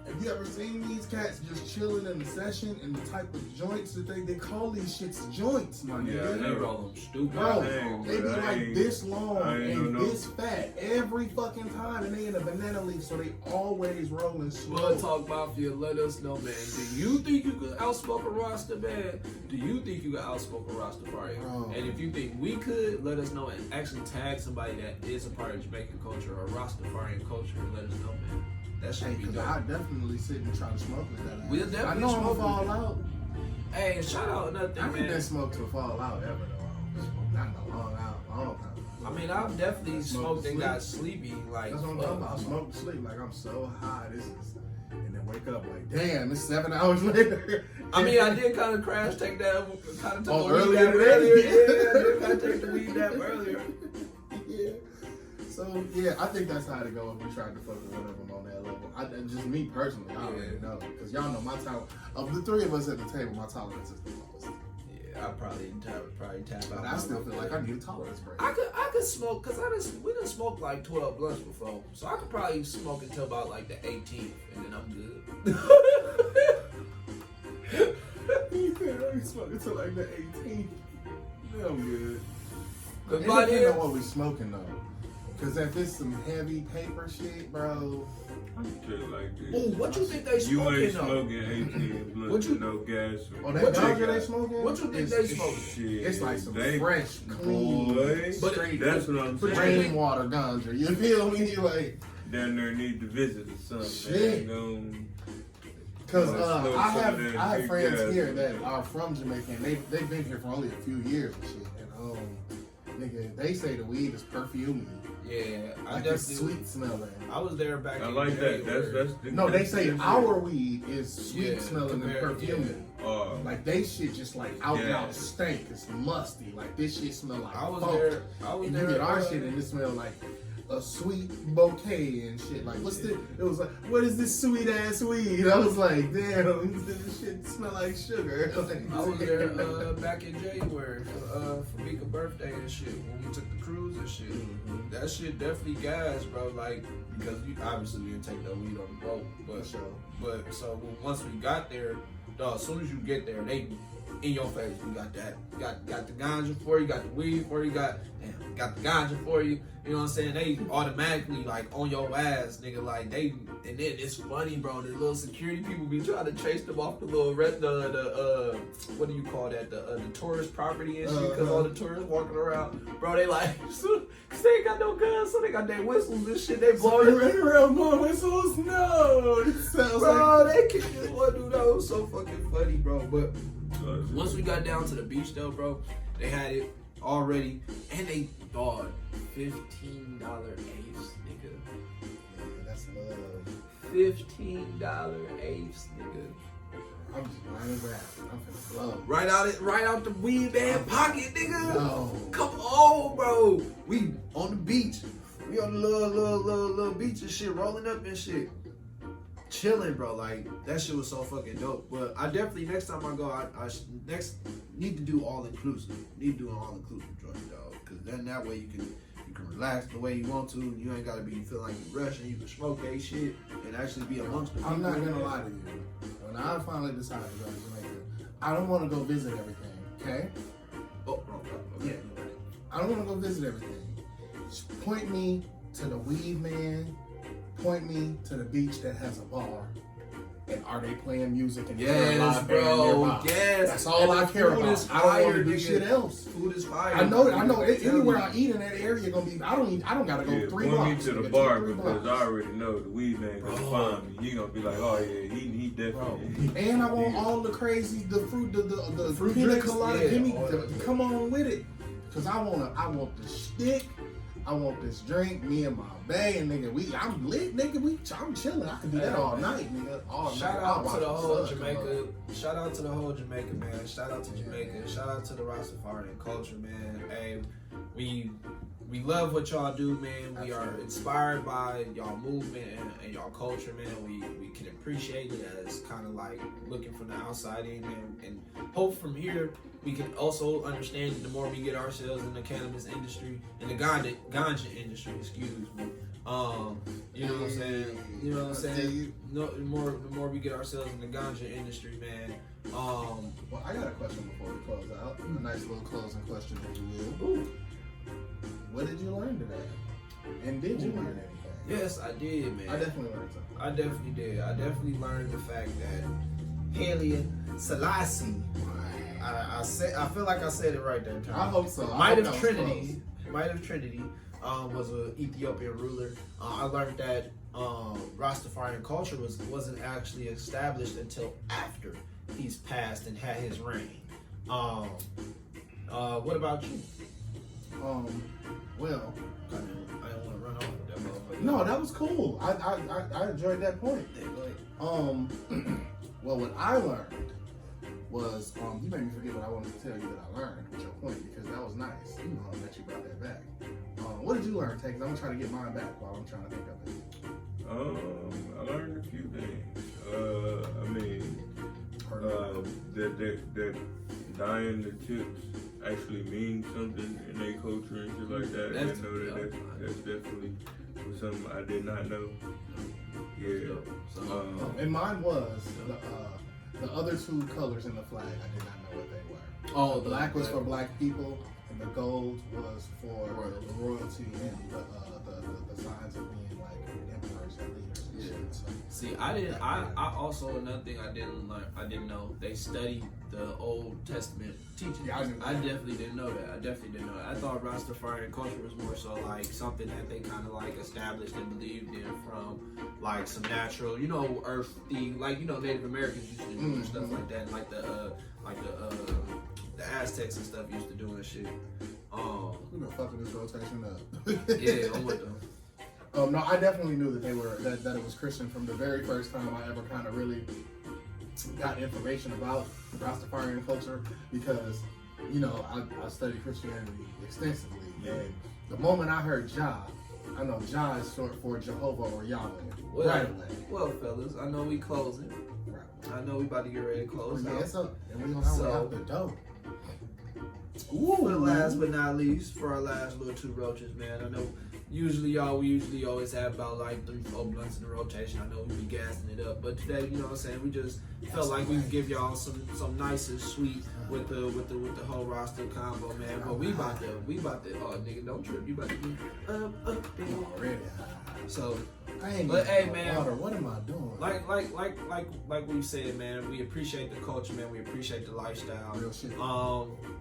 have you ever seen these cats just chilling in the session and the type of joints that they call these shits joints, my nigga? They roll them stupid. Bro, they be like this long and this fat every fucking time, and they in a banana leaf, so they always rolling slow. Blood Talk Mafia, let us know, man. Do you think you could outsmoke a Rasta, man? Do you think you could outsmoke a Rastafarian? And if you think we could, let us know and actually tag somebody that is a part of Jamaican culture or Rastafarian culture and let us know, man. That should be dope. I definitely sit and try to smoke with that ass. We'll definitely I know I'm gonna fall out. Hey, shout out another thing, man. I haven't smoked to fall out ever though. Not in a long time. I mean, I've definitely smoked and got sleepy. Like, that's what I'm talking about. I smoked to sleep. Like, I'm so high. And then wake up like, damn, it's 7 hours later. I mean, I did kind of crash take that. Kind of took the weed earlier. Yeah, I did kind of take the weed nap earlier. Yeah. So yeah, I think that's how to go if we tried to fuck with one of them on that level. Just me personally, I already know, because y'all know my tolerance. Of the three of us at the table, my tolerance is the lowest. Yeah, I probably tap out. But I still feel like I need a tolerance break. I could smoke, cause we done smoked like 12 blunts before, so I could probably smoke until about like the 18th, and then I'm good. I can smoke until like the 18th. Yeah, I'm good. But it depends on what we smoking though. Cause if it's some heavy paper shit, bro. Like this. Oh, what you think they smoking? You ain't smoking 18 blunts with no gas. Oh, that ganja they smoking? What you think they smoking? Shit. It's like some fresh, clean, straight, that's what I'm saying. rainwater ganja. You feel me? Like down there need to visit or something. Shit. Cause I have friends here that are from Jamaica and they've been here for only a few years and shit. And nigga, they say the weed is perfumey. Yeah, I Like definitely it's sweet smelling. I was there back. I in like that. January. No, they say our weed is sweet Yeah, smelling and compared- perfumey. Like they shit just like out and Yeah. out stink. It's musty. Like this shit smell like I was funk. there. I was And there. you get our shit and it smell like a sweet bouquet and shit. Like what's this? It was like, what is this sweet ass weed? I was like, damn, this shit smell like sugar. I was there back in January for Mika's birthday and shit when we took the cruise and shit. That shit definitely gas, bro. Like because we obviously didn't take no weed on the boat, but so once we got there, dog, as soon as you get there, they in your face. We got that, got the ganja for you, got the weed for you, got the ganja for you. You know what I'm saying? They automatically like on your ass, nigga. Like they, and then it's funny, bro. The little security people be trying to chase them off the little the what do you call that? The tourist property and shit. Because all the tourists walking around, bro. They like, cause they ain't got no guns, so they got their whistles and shit. They blowing it right around, blowing whistles. No, it sounds bro, like they kicked this one dude. That was so fucking funny, bro. But once we got down to the beach, though, bro, they had it already, and they thought $15 apes, nigga. Yeah, that's love. $15 apes, nigga. I'm just buying it back. I'm finna blow. Right out the weed man pocket, nigga. No. Come on, bro. We on the beach. We on the little beach and shit, rolling up and shit. Chilling, bro. Like that shit was so fucking dope. But I definitely next time I go, I next need to do all inclusive. Need to do an all inclusive joint, dog. Cause then that way you can relax the way you want to. You ain't gotta be feeling like you rushing. You can smoke that shit and actually be amongst the people. I'm not gonna lie to you. When I finally decided to go to Jamaica, I don't want to go visit everything. Okay? Oh, bro. Yeah. I don't want to go visit everything. Just point me to the weed man. Point me to the beach that has a bar. And are they playing music and Yes, live band bro. nearby? Yes. That's all And I the care food about. is I don't want fire, to do nigga. shit else. Food is fire. I know. I'm Anywhere telling I eat in that area gonna be. I don't gotta go 3 point blocks. me to the nigga, bar 3 because blocks. I already know the weed man gonna find me. He gonna be like, oh yeah, he definitely. And I want all the crazy, the fruit, the fruit pina drinks, colada. yeah, Give me, all that. come on with it, cause I want the stick. I want this drink. Me and my band, nigga. I'm lit, nigga. I'm chilling. I can do that all night, nigga. All Shout night. out I'll to the watch whole sun come Jamaica. up. Shout out to the whole Jamaica, man. Shout out to Jamaica. Shout out to the Rastafarian culture, man. Hey, we love what y'all do, man. We are inspired by y'all movement and y'all culture, man. We can appreciate it as kind of like looking from the outside in, and hope from here we can also understand that the more we get ourselves in the cannabis industry, in the ganja industry, excuse me. You know what I'm saying? You know what I'm saying? No, the more we get ourselves in the ganja industry, man. Well, I got a question before we close out. A nice little closing question, if you will. Ooh. What did you learn today? And did you learn anything? Yes, I did, man. I definitely learned something. I definitely did. I definitely learned the fact that Haile Selassie. I feel like I said it right that time. I hope so. Might have Trinity was an Ethiopian ruler. I learned that Rastafarian culture wasn't actually established until after he's passed and had his reign. What about you? Well, I don't want to run off with that motherfucker. no, that was cool. I enjoyed that point. Yeah, go ahead. Well, what I learned was, you made me forget what I wanted to tell you that I learned with your point, because that was nice that you brought that back. What did you learn, Tay? 'Cause I'm trying to get mine back while I'm trying to think of it. I learned a few things. I mean, that dying the tips actually means something in their culture and shit like that. I didn't know that's definitely something I did not know. Yeah. And mine was the other 2 colors in the flag. I did not know what they were. Oh, the black was for black people, and the gold was for the royalty and the signs of being like emperors and leaders and shit. So, See, I also, another thing I didn't know, they studied the Old Testament teachings. Yeah, I definitely didn't know that. I thought Rastafarian culture was more so like something that they kind of like established and believed in from like some natural, earth thing, like, Native Americans used to do and stuff like that, like the Aztecs and stuff used to do and shit. We've been fucking this rotation up. Yeah, I'm with them. No, I definitely knew that they were that it was Christian from the very first time I ever kind of really got information about Rastafarian culture, because I studied Christianity extensively, and the moment I heard Jah, I know Jah is short for Jehovah or Yahweh. Right away. Well, fellas, I know we closing. I know we about to get ready to close. Yeah, so and we gonna out the dope. Ooh, for last but not least, for our last little two roaches, man. I know we usually always have about like 3-4 blunts in the rotation. I know we be gassing it up, but today, you know what I'm saying, we just felt like we could give y'all some nice and sweet with the whole roster combo, man. But we about to oh nigga, don't trip, you about to be Already. So Hey man, water. What am I doing? Like we said, man, we appreciate the culture, man. We appreciate the lifestyle. Real shit.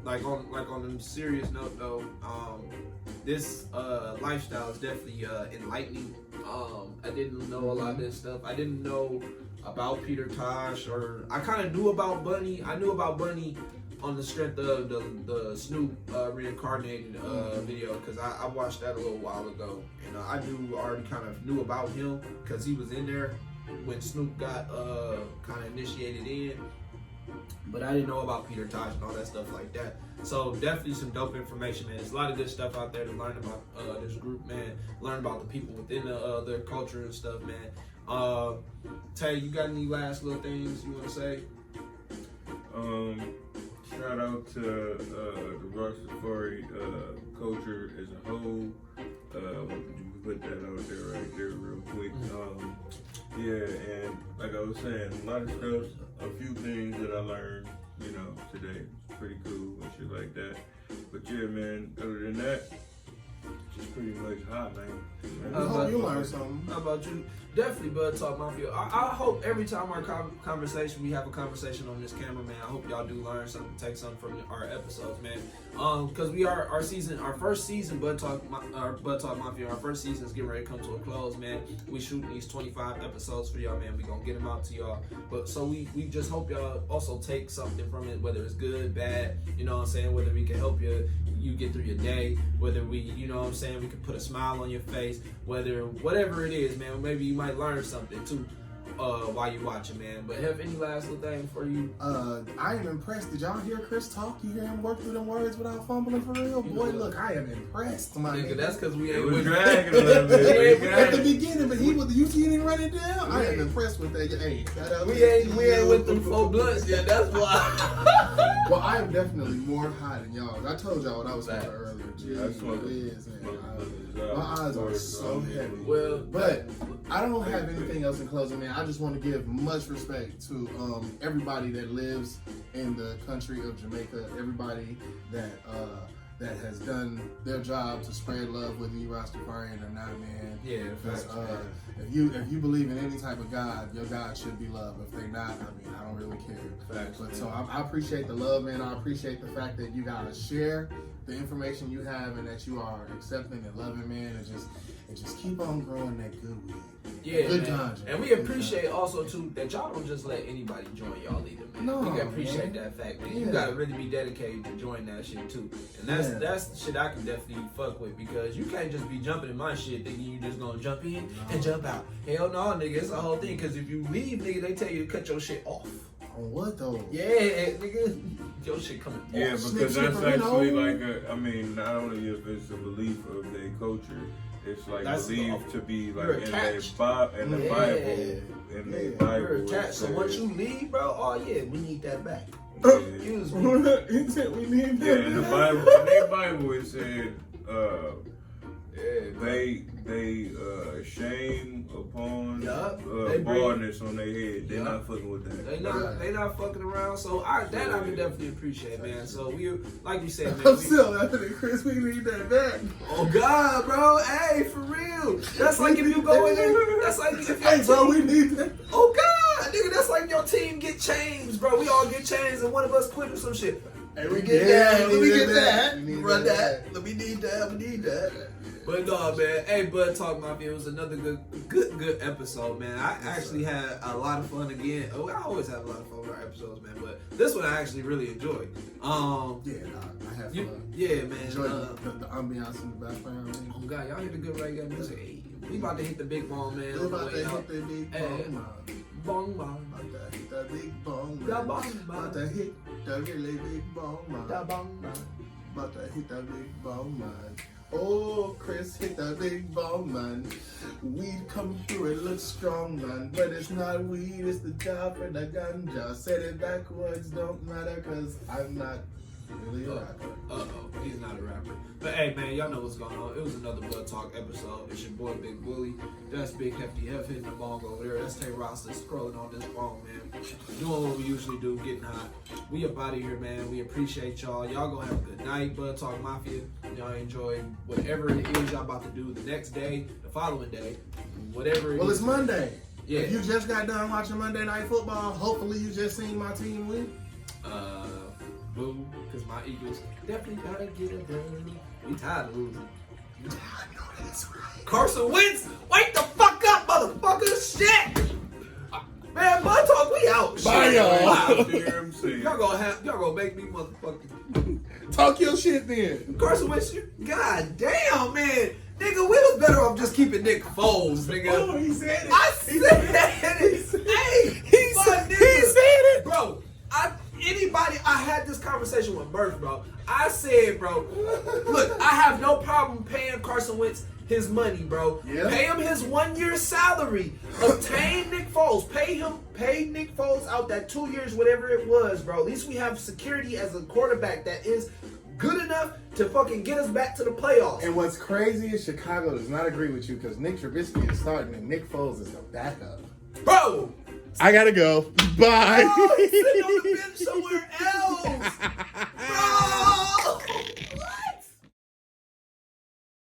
Like on a serious note though, this lifestyle is definitely enlightening. I didn't know a lot of this stuff. I didn't know about Peter Tosh, or I kind of knew about Bunny. I knew about Bunny on the strength of the Snoop reincarnated video, because I watched that a little while ago, and I already kind of knew about him because he was in there when Snoop got kind of initiated in, but I didn't know about Peter Tosh and all that stuff like that. So definitely some dope information, man. There's a lot of good stuff out there to learn about this group, man. Learn about the people within their culture and stuff, man. Tay, you got any last little things you want to say? Shout out to the Rastafari culture as a whole. You put that out there right there real quick. Yeah, and like I was saying, a lot of stuff, a few things that I learned, today. Pretty cool and shit like that. But yeah, man, other than that, just pretty much hot, man. I hope you learned something. How about you? Definitely Bud Talk Mafia. I hope every time our conversation, we have a conversation on this camera, man. I hope y'all do learn something, take something from our episodes, man. Because we are our first season, Bud Talk Mafia. Our first season is getting ready to come to a close, man. We shooting these 25 episodes for y'all, man. We gonna get them out to y'all. But so we just hope y'all also take something from it, whether it's good, bad. You know what I'm saying? Whether we can help you get through your day, whether we, you know what I'm saying, we can put a smile on your face, whatever it is, man. Maybe you might learn something too while you watching, man. But have any last little thing for you? I am impressed. Did y'all hear Chris talk? You hear him work through them words without fumbling for real? Boy, look, I am impressed, my nigga. That's because we ain't with dragging a little bit. At the beginning, but you see him run it down? I am impressed with that. Hey, we ain't with them 4 blunts yet, that's why. Well, I am definitely more high than y'all. I told y'all what I was saying earlier. Yeah, that's what it is, man. My eyes are so heavy. Well, but I don't have anything else in closing, man. I just want to give much respect to everybody that lives in the country of Jamaica, everybody that has done their job to spread love, whether you Rastafarian or not, man. Yeah, because if you believe in any type of God, your God should be love. If they're not, I don't really care. Facts, but so I appreciate the love, man. I appreciate the fact that you guys share the information you have and that you are accepting and loving, man, and just keep on growing that good weed. Yeah, good man. ganja. And we appreciate also too that y'all don't just let anybody join y'all either, man. No, we can appreciate man. that fact, man. Yeah. You gotta really be dedicated to join that shit too. And that's the shit I can definitely fuck with, because you can't just be jumping in my shit thinking you just gonna jump in and jump out. Hell no, nigga, it's a whole thing. Because if you leave, nigga, they tell you to cut your shit off. On what though? Yeah, nigga, your shit coming off. Yeah, because that's actually like not only if it's a belief of their culture, it's like believed to be like in the Bible. In the Bible, you're attached. So once you leave, bro, oh yeah, we need that back. Excuse me. He said we need that. Yeah, in the Bible it said they shame upon baldness on their head. They're not fucking with that. They not fucking around. So I can definitely appreciate, man. So we, like you said, man. I'm still laughing at Chris. We need that back. Oh God, bro. Hey, for real. That's like if you go in there. That's like if hey, bro, we need that. Oh God, nigga. That's like your team get chains, bro. We all get chains, and one of us quit or some shit. Hey, we get that. Let me get that. Run that. Let me need that. We need that. But no, man. Hey, Bud Talk Mafia. It was another good episode, man. I actually had a lot of fun again. Oh, I always have a lot of fun with our episodes, man. But this one I actually really enjoyed. I had fun. Yeah, man. Enjoyed the ambiance in the background. Oh God, y'all hear the good reggae music? Hey, we about to hit the big bong, man. We about to hit the big bong, man. Bong, bong. About to hit the big bong, Da man. bong, bong. About to hit the really big bong, man. Da bong, bong. About to hit the big bong, man. Oh, Chris hit the big bong, man. Weed come through, it looks strong, man. But it's not weed, it's the job for the ganja. Said it backwards, don't matter, cause I'm not really a rapper. He's not a rapper. But hey, man, y'all know what's going on. It was another Blood Talk episode. It's your boy Big Willie. That's Big Hefty Hef hitting the bong over there. That's Tay Rasta scrolling on this bong, man. Doing what we usually do, getting hot. We up out of here, man. We appreciate y'all. Y'all gonna have a good night, Blood Talk Mafia. Y'all enjoy whatever it is y'all about to do the next day, the following day, whatever it is. Well, it's Monday. Yeah. If you just got done watching Monday Night Football, hopefully you just seen my team win. Boo, because my Eagles definitely gotta get a dub. We tired of losing. I know that's right. Carson Wentz, wake the fuck up, motherfucker! Shit! Man, Bud Talk, we out. Bye, y'all. Damn shit. Y'all gonna make me motherfucking Talk your shit then. Carson Wentz. God damn, man, nigga, we was better off just keeping Nick Foles, nigga. Oh, he said it. I said it. Hey, He said it. bro. I had this conversation with Murph, bro. I said, bro, look, I have no problem paying Carson Wentz his money, bro. Yeah. Pay him his 1 year salary. Obtain Nick Foles. Pay Nick Foles out that 2 years, whatever it was, bro. At least we have security as a quarterback that is good enough to fucking get us back to the playoffs. And what's crazy is Chicago does not agree with you because Nick Trubisky is starting and Nick Foles is the backup. Bro! I gotta go. Bye. Oh, he's sitting on the bench somewhere else. Bro!